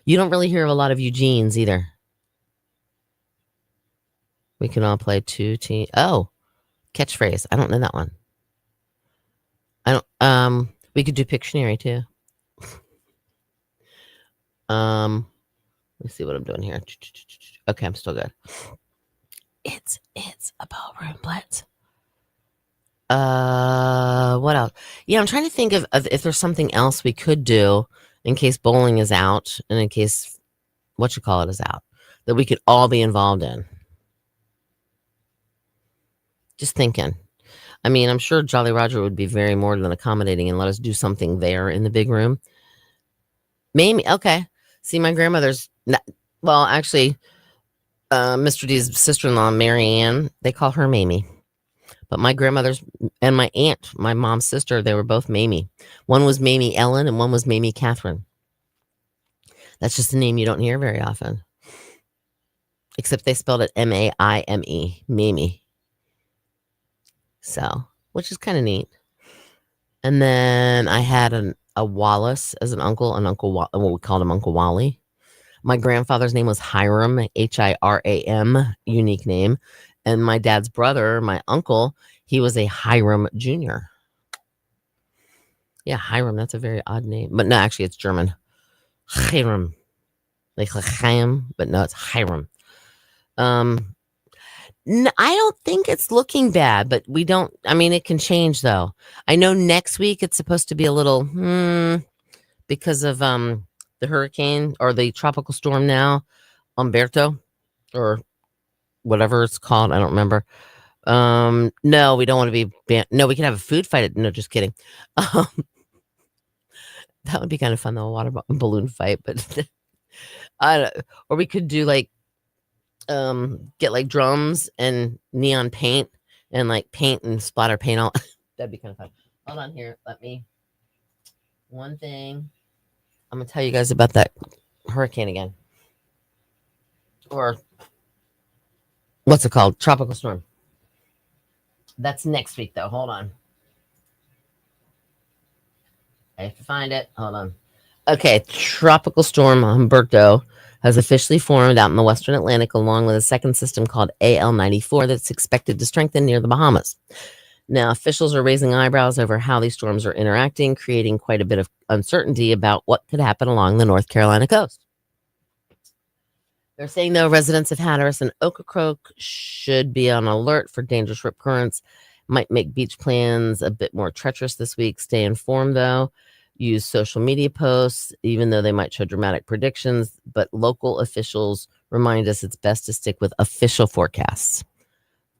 You don't really hear of a lot of Eugenes either. We can all play two team. Oh, catchphrase. I don't know that one. I don't. We could do Pictionary too. Let's see what I'm doing here. Okay, I'm still good. It's a ballroom blitz. What else? Yeah, I'm trying to think of if there's something else we could do in case bowling is out and in case is out that we could all be involved in. Just thinking. I mean, I'm sure Jolly Roger would be very more than accommodating and let us do something there in the big room. Mamie, okay. See, my grandmother's actually, Mr. D's sister-in-law, Mary Ann, they call her Mamie. But my grandmother's and my aunt, my mom's sister, they were both Mamie. One was Mamie Ellen and one was Mamie Catherine. That's just a name you don't hear very often. Except they spelled it M-A-I-M-E, Mamie. So, which is kind of neat. And then I had a Wallace as an uncle, what we called him Uncle Wally. My grandfather's name was Hiram, Hiram, unique name. And my dad's brother, my uncle, he was a Hiram Jr. Yeah, Hiram. That's a very odd name. But no, actually, it's German. Hiram. Like Chaim, but no, it's Hiram. Um, I don't think it's looking bad, but we don't. I mean, it can change though. I know next week it's supposed to be a little because of the hurricane or the tropical storm now, Umberto or whatever it's called. I don't remember. No, we don't want to be no, we can have a food fight. No, just kidding. Um, that would be kind of fun though, a water balloon fight, but I don't, or we could do like get like drums and neon paint and like paint and splatter paint all. That'd be kind of fun. Hold on here. Let me one thing. I'm gonna tell you guys about that hurricane again. Or what's it called? Tropical storm. That's next week though. Hold on. I have to find it. Hold on. Okay, Tropical Storm Humberto has officially formed out in the Western Atlantic along with a second system called AL94 that's expected to strengthen near the Bahamas. Now, officials are raising eyebrows over how these storms are interacting, creating quite a bit of uncertainty about what could happen along the North Carolina coast. They're saying, though, residents of Hatteras and Ocracoke should be on alert for dangerous rip currents. Might make beach plans a bit more treacherous this week. Stay informed, though. Use social media posts, even though they might show dramatic predictions. But local officials remind us it's best to stick with official forecasts.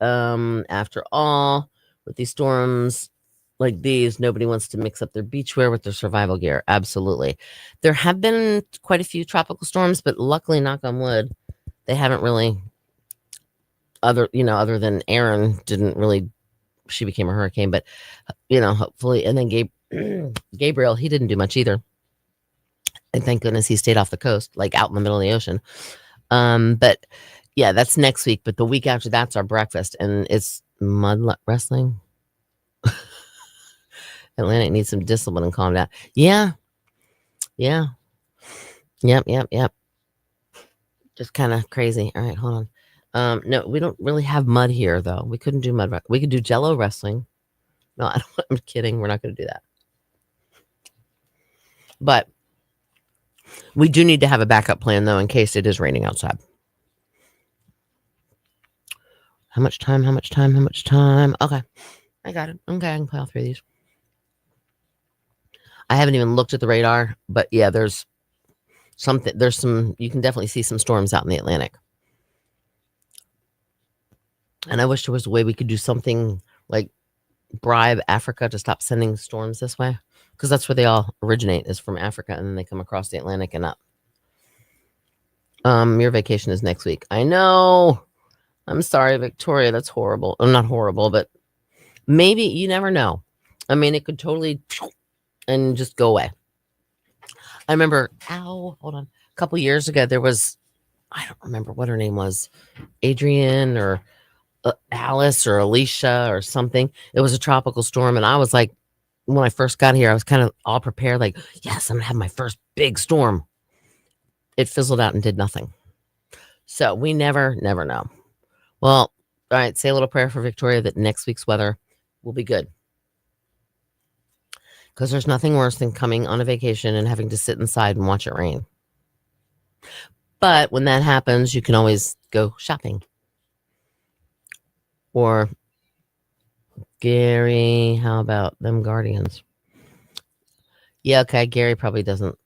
After all, with these storms like these, nobody wants to mix up their beachwear with their survival gear. Absolutely. There have been quite a few tropical storms, but luckily, knock on wood, they haven't really other than Aaron didn't really she became a hurricane, but hopefully and then Gabriel, he didn't do much either. And thank goodness he stayed off the coast, like out in the middle of the ocean. But yeah, that's next week. But the week after that's our breakfast, and it's mud wrestling. Atlantic needs some discipline and calm down. Yeah. Yeah. Yep. Just kind of crazy. All right, hold on. No, we don't really have mud here, though. We couldn't do mud. We could do Jello wrestling. No, I don't. I'm kidding. We're not going to do that. But we do need to have a backup plan, though, in case it is raining outside. How much time? Okay, I got it. Okay, I can play all three of these. I haven't even looked at the radar, but yeah, there's something. There's some. You can definitely see some storms out in the Atlantic. And I wish there was a way we could do something like bribe Africa to stop sending storms this way, because that's where they all originate, is from Africa, and then they come across the Atlantic and up. Your vacation is next week. I know. I'm sorry, Victoria. That's horrible. Not horrible, but maybe you never know. I mean, it could totally and just go away. I remember, hold on. A couple years ago, there was, I don't remember what her name was, Adrian or Alice or Alicia or something. It was a tropical storm, and I was like, when I first got here, I was kind of all prepared, like, yes, I'm gonna have my first big storm. It fizzled out and did nothing. So we never know. Well, all right, say a little prayer for Victoria that next week's weather will be good. Because there's nothing worse than coming on a vacation and having to sit inside and watch it rain. But when that happens, you can always go shopping. Or, Gary, how about them Guardians? Yeah, okay, Gary probably doesn't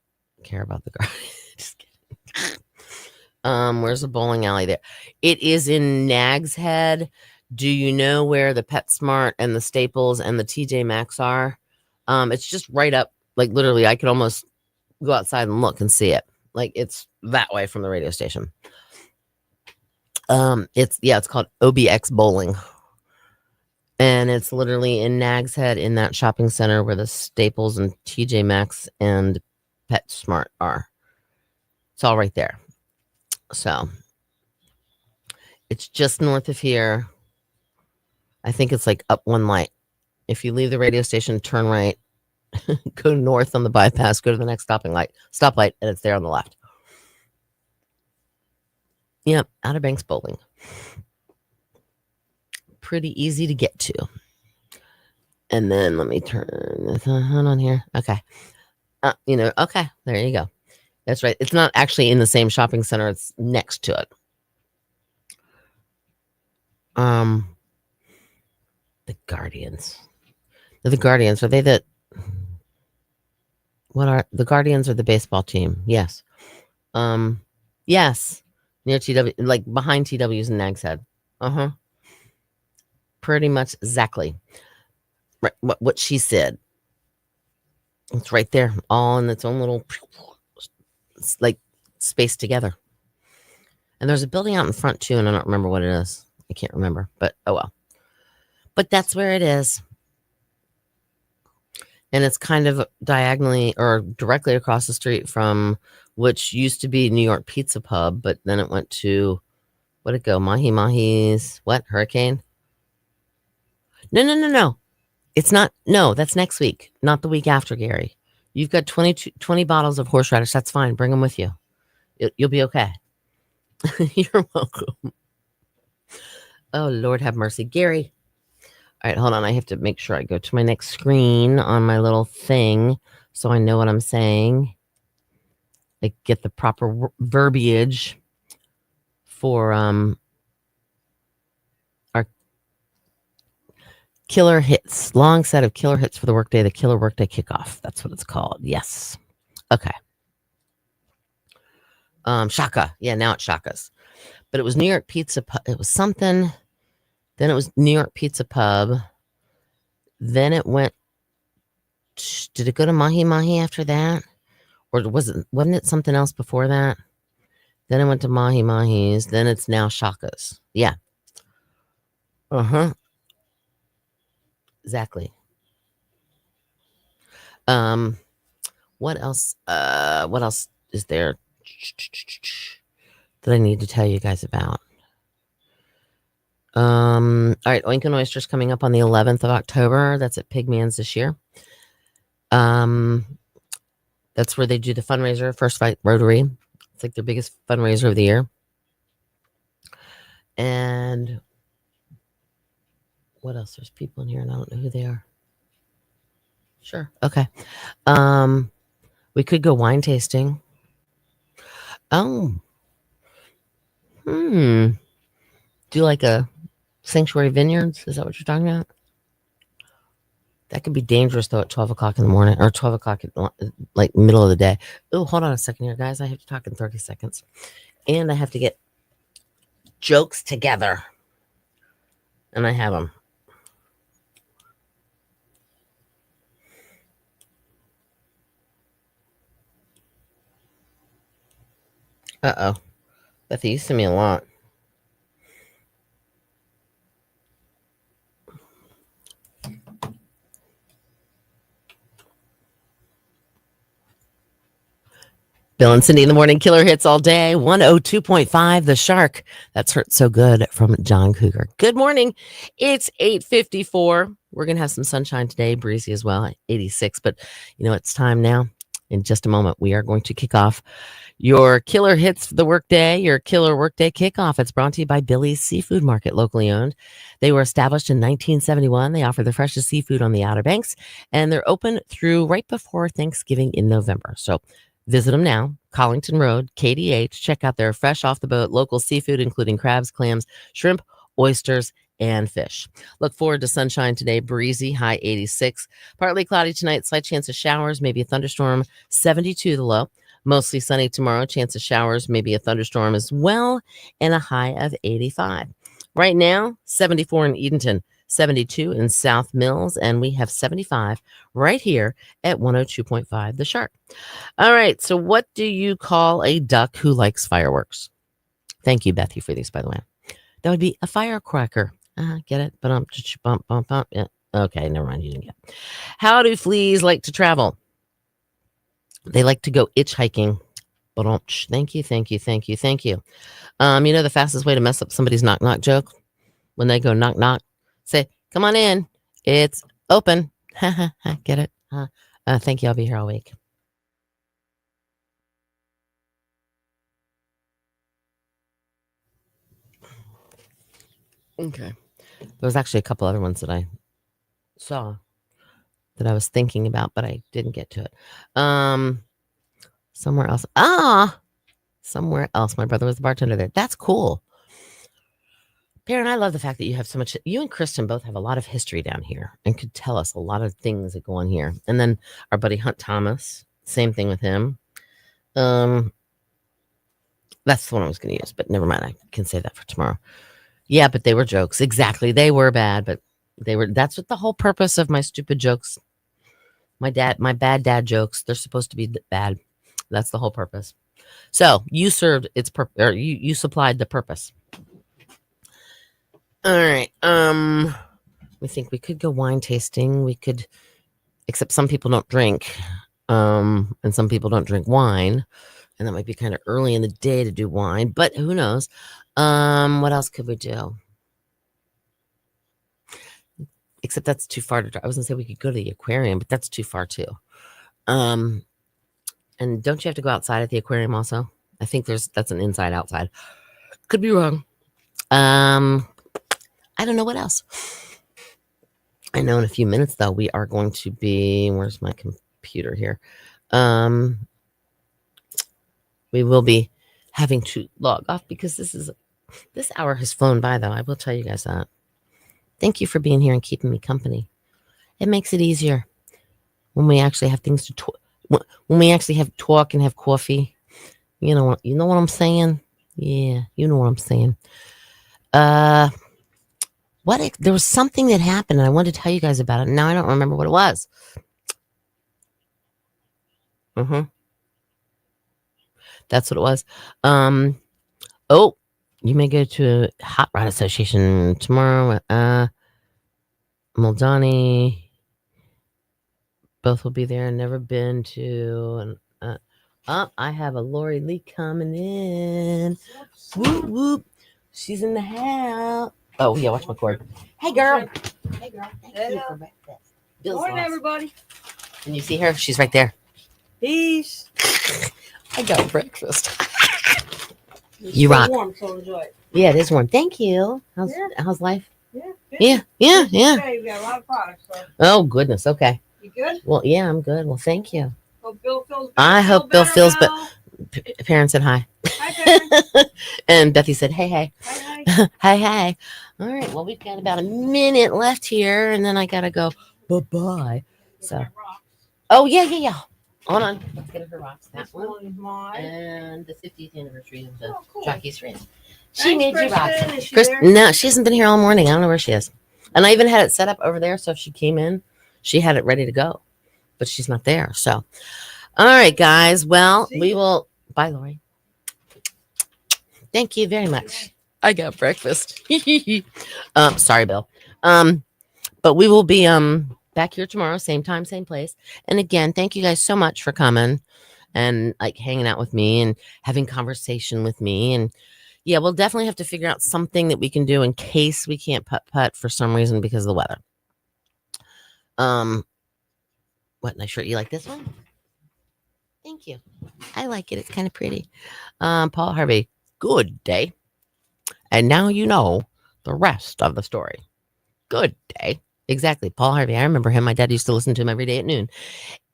care about the Guardians. Just kidding. Where's the bowling alley there? It is in Nag's Head. Do you know where the PetSmart and the Staples and the TJ Maxx are? It's just right up, like literally, I could almost go outside and look and see it. Like it's that way from the radio station. It's called OBX Bowling. And it's literally in Nag's Head in that shopping center where the Staples and TJ Maxx and PetSmart are. It's all right there. So it's just north of here. I think it's like up one light. If you leave the radio station, turn right, go north on the bypass, go to the next stoplight, and it's there on the left. Yep, Outer Banks Bowling. Pretty easy to get to. And then let me turn this on here. Okay. Okay, there you go. That's right. It's not actually in the same shopping center. It's next to it. The Guardians. The Guardians. Are they what are the Guardians or the baseball team? Yes. Yes. Near TW, like behind TW's and Nag's Head. Uh-huh. Pretty much exactly. Right. What she said. It's right there, all in its own little like spaced together. And there's a building out in front too, and I don't remember what it is. I can't remember, but oh well. But that's where it is. And it's kind of diagonally or directly across the street from which used to be New York Pizza Pub, but then it went to what'd it go? Mahi Mahi's what? Hurricane? No. It's not. No, that's next week, not the week after, Gary. You've got 20 bottles of horseradish. That's fine. Bring them with you. You'll be okay. You're welcome. Oh, Lord have mercy. Gary. All right, hold on. I have to make sure I go to my next screen on my little thing so I know what I'm saying. Like get the proper verbiage for our killer hits. Long set of killer hits for the workday, the killer workday kickoff. That's what it's called. Yes. Okay. Shaka. Yeah, now it's Shaka's. But it was New York Pizza Pub. It was something. Then it was New York Pizza Pub. Then it went. Did it go to Mahi Mahi after that? Or wasn't it something else before that? Then it went to Mahi Mahi's. Then it's now Shaka's. Yeah. Uh-huh. Exactly. What else? What else is there that I need to tell you guys about? All right, Oink and Oysters coming up on the 11th of October. That's at Pigman's this year. That's where they do the fundraiser, First Fight Rotary. It's like their biggest fundraiser of the year. And what else? There's people in here and I don't know who they are. Sure. Okay. We could go wine tasting. Oh. Do like a Sanctuary Vineyards? Is that what you're talking about? That could be dangerous though at 12 o'clock in the morning or 12 o'clock at like middle of the day. Oh, hold on a second here, guys. I have to talk in 30 seconds. And I have to get jokes together. And I have them. Uh-oh. Bethy, you send me a lot. Bill and Cindy in the morning, killer hits all day. 102.5, The Shark. That's Hurt So Good from John Cougar. Good morning. It's 8:54. We're going to have some sunshine today, breezy as well, 86. But you know, it's time now. In just a moment, we are going to kick off your killer hits for the workday, your killer workday kickoff. It's brought to you by Billy's Seafood Market, locally owned. They were established in 1971. They offer the freshest seafood on the Outer Banks, and they're open through right before Thanksgiving in November. So visit them now, Collington Road, KDH. Check out their fresh off the boat local seafood, including crabs, clams, shrimp, oysters, and fish. Look forward to sunshine today, breezy, high 86. Partly cloudy tonight, slight chance of showers, maybe a thunderstorm, 72 the low. Mostly sunny tomorrow, chance of showers, maybe a thunderstorm as well, and a high of 85. Right now, 74 in Edenton, 72 in South Mills, and we have 75 right here at 102.5 The Shark. All right, so what do you call a duck who likes fireworks? Thank you, Bethy, for these, by the way. That would be a firecracker. Get it? Bump. Yeah. Okay, never mind. You didn't get it. How do fleas like to travel? They like to go hitchhiking. Thank you. You know the fastest way to mess up somebody's knock knock joke? When they go knock knock, say, come on in. It's open. Get it? Thank you. I'll be here all week. Okay. There was actually a couple other ones that I saw. that I was thinking about, but I didn't get to it. Somewhere else. Somewhere else. My brother was the bartender there. That's cool. Perrin, I love the fact that you have so much. You and Kristen both have a lot of history down here and could tell us a lot of things that go on here. And then our buddy Hunt Thomas, same thing with him. That's the one I was going to use, but never mind. I can say that for tomorrow. Yeah, but they were jokes. Exactly. They were bad, but they were. That's what the whole purpose of my stupid jokes. My bad dad jokes. They're supposed to be bad. That's the whole purpose. So you served its purpose, or you supplied the purpose. All right. We think we could go wine tasting. We could, except some people don't drink, and some people don't drink wine, and that might be kind of early in the day to do wine. But who knows? What else could we do? Except that's too far to drive. I was gonna say we could go to the aquarium, but that's too far too. And don't you have to go outside at the aquarium also? I think that's an inside outside. Could be wrong. I don't know what else. I know in a few minutes though we are going to be. Where's my computer here? We will be having to log off because this hour has flown by though. I will tell you guys that. Thank you for being here and keeping me company. It makes it easier when we actually have things to talk. When we actually have talk and have coffee. You know what I'm saying? Yeah, you know what I'm saying. There was something that happened and I wanted to tell you guys about it. Now I don't remember what it was. That's what it was. Oh, you may go to a Hot Rod Association tomorrow. Muldani. Both will be there. Never been to. And I have a Lori Lee coming in. Whoop whoop. She's in the house. Oh yeah, watch my cord. Hey girl. Hey girl. Thank you for breakfast. Good morning, everybody. Can you see her? She's right there. Peace. I got breakfast. You rock. Warm, so enjoy it. Yeah, it is warm. Thank you. How's life? Yeah. Yeah. Okay, we got a lot of products. So. Oh goodness. Okay. You good? Well, yeah, I'm good. Well, thank you. Hope Bill feels better. I hope Bill feels better. Parents said hi. Hi, Parents. And Bethy said, hey. Hi. Hi. All right. Well, we've got about a minute left here, and then I gotta go. Bye. So. Oh yeah. Hold on. Let's get her rocks. That one is mine. And the 50th anniversary of the Jockey's Friends. She made you rocks. No, she hasn't been here all morning. I don't know where she is. And I even had it set up over there, so if she came in, she had it ready to go. But she's not there. So, all right, guys. Well, we will. Bye, Lori. Thank you very much. I got breakfast. Sorry, Bill. But we will be back here tomorrow, same time, same place. And again, thank you guys so much for coming and like hanging out with me and having conversation with me. And yeah, we'll definitely have to figure out something that we can do in case we can't putt for some reason because of the weather. What nice shirt? You like this one? Thank you. I like it. It's kind of pretty. Paul Harvey, good day. And now you know the rest of the story. Good day. Exactly. Paul Harvey. I remember him. My dad used to listen to him every day at noon.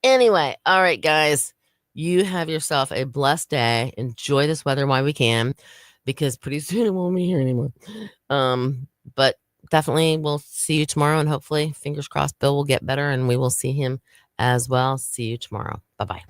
Anyway, all right, guys. You have yourself a blessed day. Enjoy this weather while we can, because pretty soon it won't be here anymore. But definitely we'll see you tomorrow, and hopefully, fingers crossed, Bill will get better and we will see him as well. See you tomorrow. Bye-bye.